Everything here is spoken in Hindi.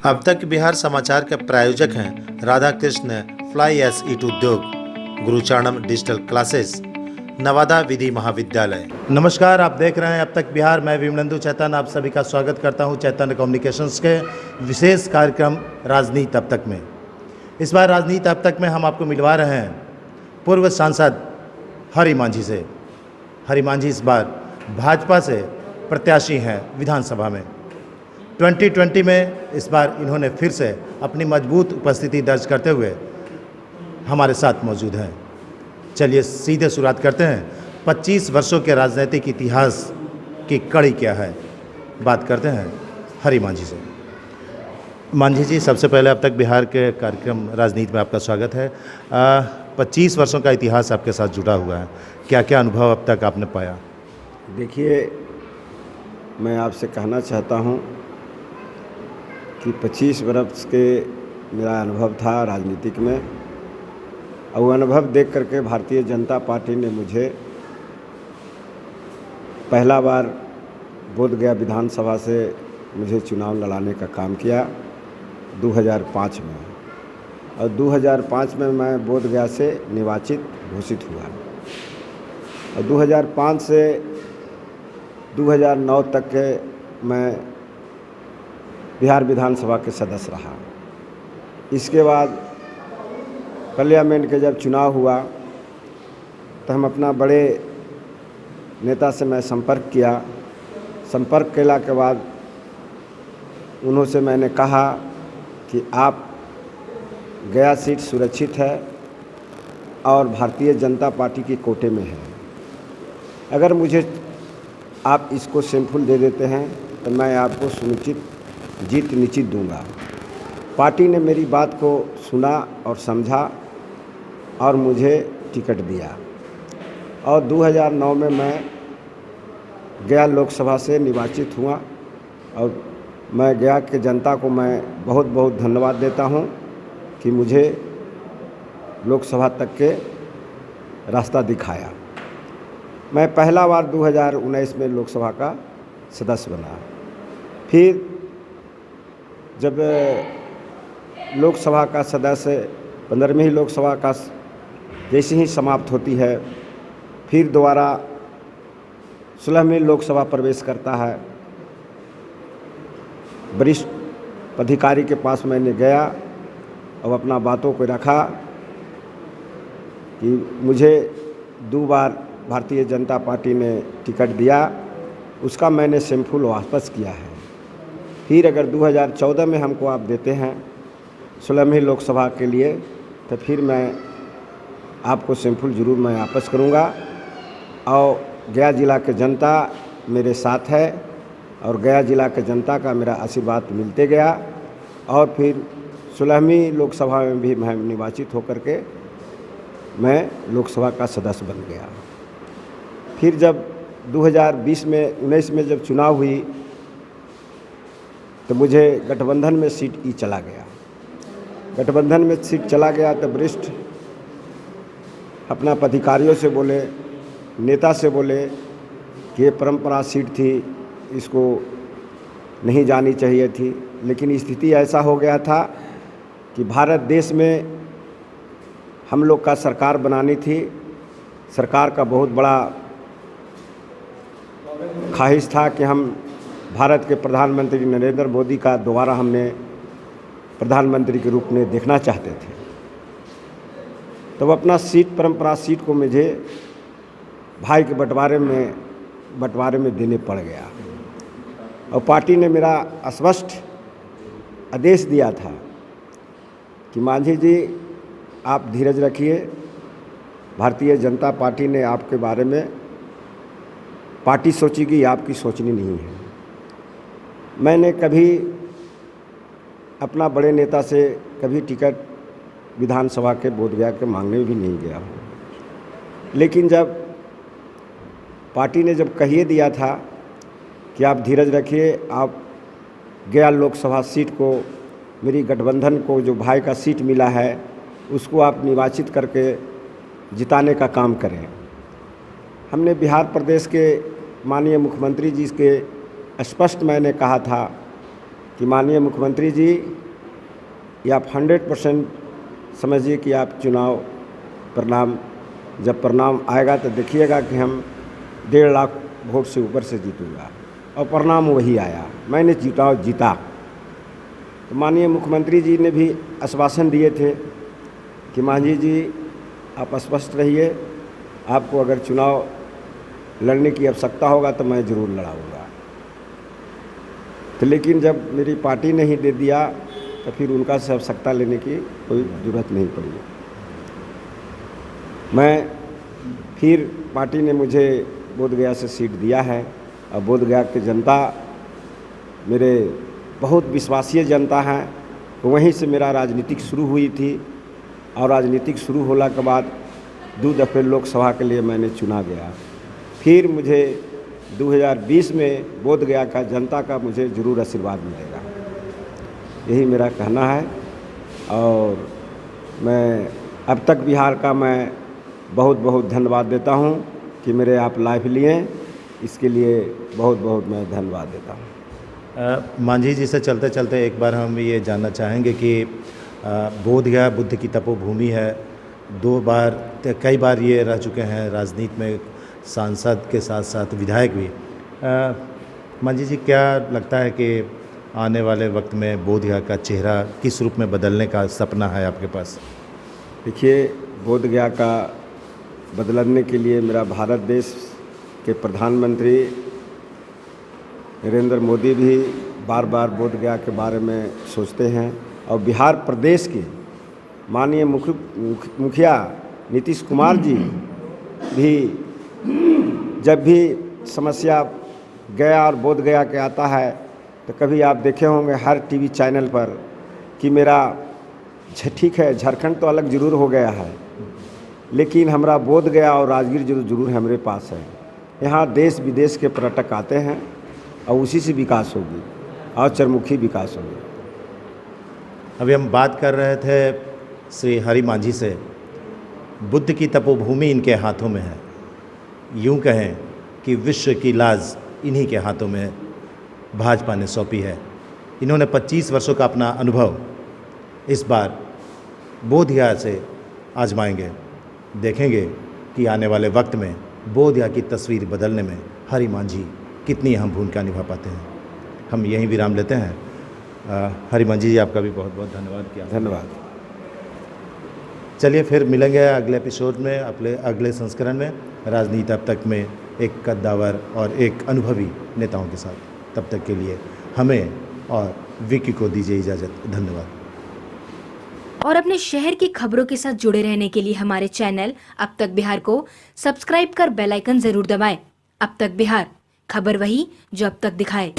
अब तक बिहार समाचार के प्रायोजक हैं राधा कृष्ण फ्लाई एस ईट उद्योग, गुरुचारणम डिजिटल क्लासेस, नवादा विधि महाविद्यालय। नमस्कार, आप देख रहे हैं अब तक बिहार। मैं विमलेंदु चैतन्य आप सभी का स्वागत करता हूं चैतन्य कम्युनिकेशंस के विशेष कार्यक्रम राजनीति अब तक में। इस बार राजनीति अब तक में हम आपको मिलवा रहे हैं पूर्व सांसद हरि मांझी से। हरि मांझी इस बार भाजपा से प्रत्याशी हैं विधानसभा में। 2020 में इस बार इन्होंने फिर से अपनी मजबूत उपस्थिति दर्ज करते हुए हमारे साथ मौजूद हैं। चलिए सीधे शुरुआत करते हैं। 25 वर्षों के राजनीतिक इतिहास की कड़ी क्या है, बात करते हैं हरि मांझी से। मांझी जी, सबसे पहले अब तक बिहार के कार्यक्रम राजनीति में आपका स्वागत है। 25 वर्षों का इतिहास आपके साथ जुड़ा हुआ है, क्या क्या अनुभव अब तक आपने पाया? देखिए, मैं आपसे कहना चाहता हूं कि 25 वर्ष के मेरा अनुभव था राजनीतिक में, और वो अनुभव देख करके भारतीय जनता पार्टी ने मुझे पहला बार बोधगया विधानसभा से मुझे चुनाव लड़ाने का काम किया 2005 में, और 2005 में मैं बोधगया से निर्वाचित घोषित हुआ, और 2005 से 2009 तक के मैं बिहार विधानसभा के सदस्य रहा। इसके बाद पार्लियामेंट के जब चुनाव हुआ तो हम अपना बड़े नेता से मैं संपर्क किया। संपर्क केला के बाद उन्हों से मैंने कहा कि आप गया सीट सुरक्षित है और भारतीय जनता पार्टी की कोटे में है, अगर मुझे आप इसको सिंपल दे देते हैं तो मैं आपको सुनिश्चित जीत निश्चित दूंगा। पार्टी ने मेरी बात को सुना और समझा और मुझे टिकट दिया, और 2009 में मैं गया लोकसभा से निर्वाचित हुआ, और मैं गया के जनता को मैं बहुत बहुत धन्यवाद देता हूं कि मुझे लोकसभा तक के रास्ता दिखाया। मैं पहला बार 2019 में लोकसभा का सदस्य बना। फिर जब लोकसभा का सदस्य 15वीं लोकसभा का जैसे ही समाप्त होती है, फिर दोबारा 16वीं लोकसभा प्रवेश करता है। वरिष्ठ अधिकारी के पास मैंने गया और अपना बातों को रखा कि मुझे 2 बार भारतीय जनता पार्टी ने टिकट दिया, उसका मैंने सिंपल वापस किया है। फिर अगर 2014 में हमको आप देते हैं 16वीं लोकसभा के लिए, तो फिर मैं आपको सिंपल ज़रूर मैं वापस करूँगा, और गया ज़िला के जनता मेरे साथ है, और गया ज़िला के जनता का मेरा आशीर्वाद मिलते गया, और फिर 16वीं लोकसभा में भी मैं निर्वाचित होकर के मैं लोकसभा का सदस्य बन गया। फिर जब 2019 में जब चुनाव हुई तो मुझे गठबंधन में सीट चला गया। गठबंधन में सीट चला गया तो वरिष्ठ अपना पदाधिकारियों से बोले, नेता से बोले कि ये परंपरा सीट थी, इसको नहीं जानी चाहिए थी। लेकिन स्थिति ऐसा हो गया था कि भारत देश में हम लोग का सरकार बनानी थी। सरकार का बहुत बड़ा ख्वाहिश था कि हम भारत के प्रधानमंत्री नरेंद्र मोदी का दोबारा हमने प्रधानमंत्री के रूप में देखना चाहते थे। तब अपना सीट परंपरा सीट को मुझे भाई के बंटवारे में देने पड़ गया, और पार्टी ने मेरा स्पष्ट आदेश दिया था कि मांझी जी आप धीरज रखिए, भारतीय जनता पार्टी ने आपके बारे में पार्टी सोचेगी, आपकी सोचनी नहीं है। मैंने कभी अपना बड़े नेता से कभी टिकट विधानसभा के बोधगया के मांगने भी नहीं गया हूँ, लेकिन जब पार्टी ने जब कहिए दिया था कि आप धीरज रखिए, आप गया लोकसभा सीट को, मेरी गठबंधन को जो भाई का सीट मिला है उसको आप निर्वाचित करके जिताने का काम करें। हमने बिहार प्रदेश के माननीय मुख्यमंत्री जी के स्पष्ट मैंने कहा था कि माननीय मुख्यमंत्री जी, ये आप 100% समझिए कि आप चुनाव परिणाम, जब परिणाम आएगा तो देखिएगा कि हम 1.5 लाख वोट से ऊपर से जीतूँगा, और परिणाम वही आया, मैंने चुनाव जीता। तो माननीय मुख्यमंत्री जी ने भी आश्वासन दिए थे कि मांझी जी आप स्पष्ट रहिए, आपको अगर चुनाव लड़ने की आवश्यकता होगा तो मैं ज़रूर लड़ाऊँगा। तो लेकिन जब मेरी पार्टी ने ही दे दिया तो फिर उनका से आवश्यकता लेने की कोई ज़रूरत नहीं पड़ी। मैं फिर पार्टी ने मुझे बोधगया से सीट दिया है, और बोधगया की जनता मेरे बहुत विश्वासीय जनता है। तो वहीं से मेरा राजनीतिक शुरू हुई थी, और राजनीतिक शुरू होने के बाद 2 दफ़े लोकसभा के लिए मैंने चुना गया। फिर मुझे 2020 में बोधगया का जनता का मुझे ज़रूर आशीर्वाद मिलेगा, यही मेरा कहना है। और मैं अब तक बिहार का मैं बहुत बहुत धन्यवाद देता हूँ कि मेरे आप लाइव लिए, इसके लिए बहुत बहुत मैं धन्यवाद देता हूँ। मांझी जी से चलते चलते एक बार हम ये जानना चाहेंगे कि बोधगया बुद्ध की तपोभूमि है, 2 बार कई बार ये रह चुके हैं राजनीति में, सांसद के साथ साथ विधायक भी। मांझी जी, क्या लगता है कि आने वाले वक्त में बोधगया का चेहरा किस रूप में बदलने का सपना है आपके पास? देखिए, बोधगया का बदलने के लिए मेरा भारत देश के प्रधानमंत्री नरेंद्र मोदी भी बार बार बोधगया के बारे में सोचते हैं, और बिहार प्रदेश के माननीय मुखिया नीतीश कुमार जी भी जब भी समस्या गया और बोधगया के आता है तो कभी आप देखे होंगे हर टीवी चैनल पर कि मेरा ठीक है, झारखंड तो अलग जरूर हो गया है, लेकिन हमारा बोधगया और राजगीर जरूर हमारे पास है। यहाँ देश विदेश के पर्यटक आते हैं, और उसी से विकास होगी और चरमुखी विकास होगी। अभी हम बात कर रहे थे श्री हरि मांझी से। बुद्ध की तपोभूमि इनके हाथों में है, यूँ कहें कि विश्व की लाज इन्हीं के हाथों में भाजपा ने सौंपी है। इन्होंने 25 वर्षों का अपना अनुभव इस बार बोधगया से आजमाएंगे। देखेंगे कि आने वाले वक्त में बोधगया की तस्वीर बदलने में हरि मांझी कितनी अहम भूमिका निभा पाते हैं। हम यहीं विराम लेते हैं। हरि मांझी जी, आपका भी बहुत बहुत धन्यवाद किया। धन्यवाद। चलिए फिर मिलेंगे अगले एपिसोड में, अपने अगले संस्करण में, राजनीति अब तक में एक कद्दावर और एक अनुभवी नेताओं के साथ। तब तक के लिए हमें और विकी को दीजिए इजाज़त। धन्यवाद। और अपने शहर की खबरों के साथ जुड़े रहने के लिए हमारे चैनल अब तक बिहार को सब्सक्राइब कर बेल आइकन जरूर दबाएं। अब तक बिहार, खबर वही जो अब तक दिखाए।